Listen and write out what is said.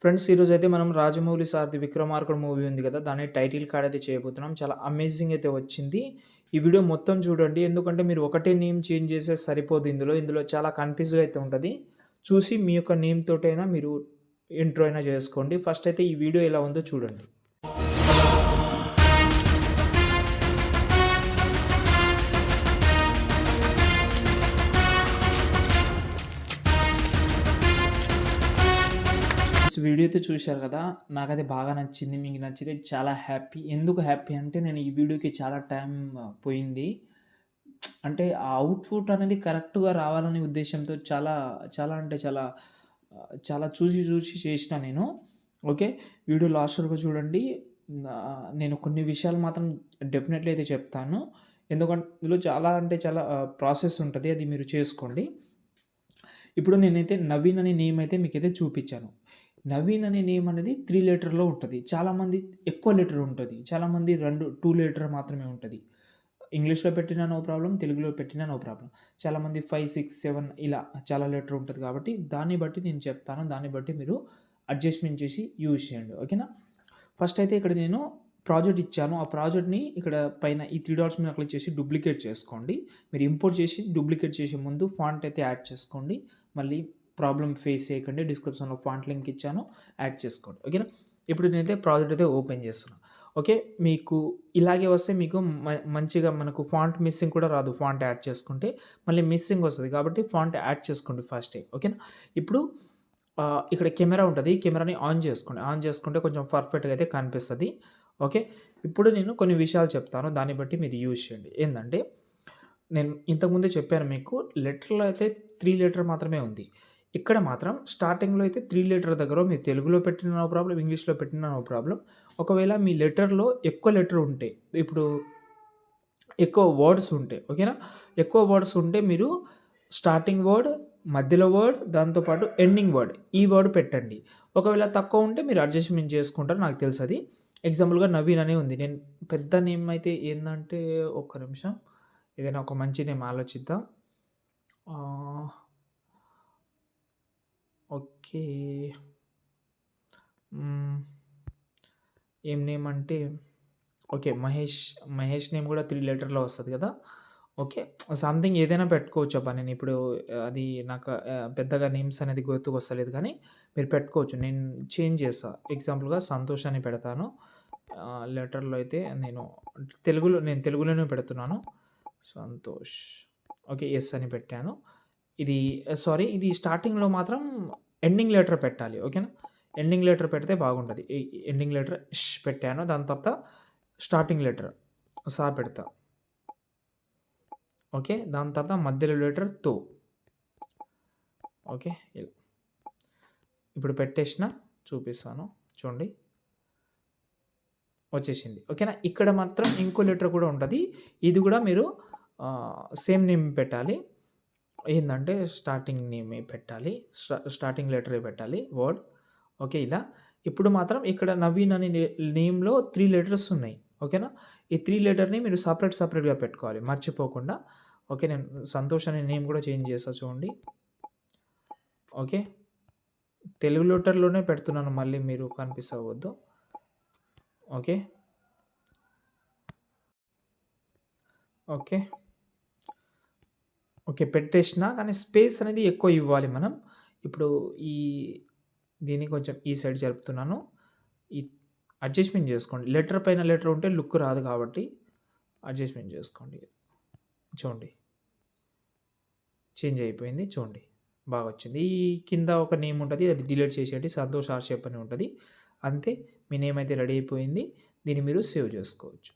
Friends ఈరోజైతే మనం రాజమౌళి సార్‌ది 'విక్రమార్కుడు' movie ఉంది కదా! దాని టైటిల్ కార్డ్ అయితే చేయబోతున్నాం. చాలా అమేజింగ్ అయితే వచ్చింది. ఈ వీడియో మొత్తం చూడండి. ఎందుకంటే మీరు ఒకటే నేమ్ చేంజ్ చేస్తే సరిపోదు ఇందులో. ఇందులో చాలా కన్‌ఫ్యూజ్‌గా అయితే ఉంటది. చూసి మీ యొక్క నేమ్ తోటైనా మీరు ఇంట్రో అయినా చేసుకోండి. ఫస్ట్ అయితే ఈ వీడియో ఎలా ఉందో చూడండి. వీడియో అయితే చూశారు కదా! నాకైతే బాగా నచ్చింది. మీకు నచ్చితే చాలా హ్యాపీ. ఎందుకు హ్యాపీ అంటే నేను ఈ వీడియోకి చాలా టైం పోయింది. అంటే ఆ అవుట్‌పుట్ అనేది కరెక్ట్‌గా రావాలనే ఉద్దేశ్యంతో చాలా, చాలా అంటే చాలా చాలా చూసి, చూసి చేసినా నేను. ఓకే. వీడియో లాస్ట్ వరకు చూడండి. నేను కొన్ని విషయాలు మాత్రం డెఫినెట్‌లీ అయితే చెప్తాను. ఎందుకంటే ఇందులో చాలా అంటే చాలా ప్రాసెస్ ఉంటది. అది మీరు చేసుకోండి. ఇప్పుడు నేనైతే నవీన్ అనే నేమ్ అయితే మీకైతే చూపిచ్చాను. నవీన్ అనే నేమ్ అనేది 3 లెటర్‌లో ఉంటది. చాలామంది ఎక్కువ లెటర్ ఉంటది. చాలామంది 2 లెటర్ మాత్రమే ఉంటది. ఇంగ్లీష్‌లో పెట్టినా నో ప్రాబ్లమ్. తెలుగులో పెట్టినా నో ప్రాబ్లమ్. చాలామంది 5, 6, 7 ఇలా చాలా లెటర్ ఉంటది కాబట్టి దాన్ని బట్టి నేను చెప్తాను. దాన్ని బట్టి మీరు అడ్జస్ట్‌మెంట్ చేసి యూజ్ చేయండి. ఓకేనా? ఫస్ట్ అయితే ఇక్కడ నేను ప్రాజెక్ట్ ఇచ్చాను. ఆ ప్రాజెక్ట్‌ని ఇక్కడ పైన ఈ 3 డాట్స్ మీద క్లిక్ చేసి డూప్లికేట్ చేసుకోండి. మీరు ఇంపోర్ట్ చేసి డూప్లికేట్ చేసే ముందు ఫాంట్ అయితే యాడ్ చేసుకోండి. మళ్ళీ ప్రాబ్లమ్ ఫేస్ చేయకండి. డిస్క్రిప్షన్‌లో ఫాంట్ లింక్ ఇచ్చాను. యాడ్ చేసుకోండి. ఓకేనా? ఇప్పుడు నేనైతే ప్రాజెక్ట్ అయితే ఓపెన్ చేస్తున్నా. ఓకే. మీకు ఇలాగే వస్తే మీకు మంచిగా మనకు ఫాంట్ మిస్సింగ్ కూడా రాదు. ఫాంట్ యాడ్ చేసుకుంటే మళ్ళీ మిస్సింగ్ వస్తది. కాబట్టి ఫాంట్ యాడ్ చేసుకోండి ఫస్టే. ఓకేనా? ఇప్పుడు ఇక్కడ కెమెరా ఉంటది. కెమెరాని ఆన్ చేసుకోండి. ఆన్ చేసుకుంటే కొంచెం పర్ఫెక్ట్‌గా అయితే కనిపిస్తది. ఓకే. ఇప్పుడు నేను కొన్ని విషయాలు చెప్తాను. దాన్ని బట్టి మీరు యూజ్ చేయండి. ఏందంటే నేను ఇంతకుముందే చెప్పాను మీకు లెటర్‌లో అయితే 3 లెటర్ మాత్రమే ఉంది. ఇక్కడ మాత్రం స్టార్టింగ్‌లో అయితే 3 లెటర్ దగ్గర మీరు తెలుగులో పెట్టినా నో ప్రాబ్లమ్, ఇంగ్లీష్‌లో పెట్టినా నో ప్రాబ్లమ్. ఒకవేళ మీ లెటర్‌లో ఎక్కువ లెటర్ ఉంటే ఇప్పుడు ఎక్కువ వర్డ్స్ ఉంటాయి. ఓకేనా? ఎక్కువ వర్డ్స్ ఉంటే మీరు స్టార్టింగ్ వర్డ్, మధ్యలో వర్డ్, దాంతో పాటు ఎండింగ్ వర్డ్ ఈ వర్డ్ పెట్టండి. ఒకవేళ తక్కువ ఉంటే మీరు అడ్జస్ట్‌మెంట్ చేసుకుంటారు. నాకు తెలుసది. ఎగ్జాంపుల్‌గా నవీన్ అనే ఉంది. నేను పెద్ద నేమ్ అయితే ఏందంటే ఒక్క నిమిషం. ఏదైనా ఒక మంచి నేమ్ ఆలోచిద్దాం. ఓకే. ఏం నేమ్ అంటే ఓకే. మహేష్ నేమ్ కూడా 3 లెటర్‌లో వస్తది కదా! ఓకే. సంథింగ్ ఏదైనా పెట్టుకోవచ్చబ్బా! నేనిప్పుడు అది నాకు పెద్దగా నేమ్స్ అనేది గుర్తుకొస్తలేదు కానీ మీరు పెట్టుకోవచ్చు. నేను చేంజ్ చేస్తా. ఎగ్జాంపుల్‌గా సంతోష్ అని పెడతాను. లెటర్‌లో అయితే నేను తెలుగులోనే పెడుతున్నాను. సంతోష్. ఓకే. యెస్ అని పెట్టాను. ఇది స్టార్టింగ్‌లో మాత్రం ఎండింగ్ లెటర్ పెట్టాలి. ఓకేనా? ఎండింగ్ లెటర్ పెడితే బాగుంటది. ఎండింగ్ లెటర్ పెట్టాను. దాని తర్వాత స్టార్టింగ్ లెటర్ పెడతా. ఓకే. దాని తర్వాత మధ్యలో లెటర్ తో. ఓకే. ఇప్పుడు పెట్టేసిన చూపిస్తాను. చూడండి. వచ్చేసింది. ఓకేనా? ఇక్కడ మాత్రం ఇంకో లెటర్ కూడా ఉంటది. ఇది కూడా మీరు సేమ్ నేమ్ పెట్టాలి. ఏందంటే స్టార్టింగ్ నేమే పెట్టాలి. స్టార్టింగ్ లెటరే పెట్టాలి వర్డ్. ఓకే. ఇలా. ఇప్పుడు మాత్రం ఇక్కడ నవీన్ అనే నేమ్‌లో 3 లెటర్స్ ఉన్నాయి. ఓకేనా? ఈ 3 లెటర్‌ని మీరు సెపరేట్‌గా పెట్టుకోవాలి మర్చిపోకుండా. ఓకే. నేను సంతోష్ అనే నేమ్ కూడా చేంజ్ చేస్తా చూడండి. ఓకే. తెలుగు లెటర్‌లోనే పెడుతున్నాను మళ్ళీ మీరు కన్‌ఫ్యూజ్ అవ్వద్దు. ఓకే. ఓకే. ఓకే. పెట్టేసినా కానీ స్పేస్ అనేది ఎక్కువ ఇవ్వాలి మనం. ఇప్పుడు ఈ దీన్ని కొంచెం ఈ సైడ్ జరుపుతున్నాను. ఈ అడ్జస్ట్‌మెంట్ చేసుకోండి. లెటర్ పైన లెటర్ ఉంటే లుక్ రాదు కాబట్టి అడ్జస్ట్‌మెంట్ చేసుకోండి. చూడండి. చేంజ్ అయిపోయింది. చూడండి. బాగొచ్చింది. ఈ కింద ఒక నేమ్ ఉంటది. అది డిలీట్ చేసేయండి. సంతోష్ ఆర్షేప్ అని ఉంటది. అంతే. మీ నేమ్ అయితే రెడీ అయిపోయింది. దీన్ని మీరు సేవ్ చేసుకోవచ్చు.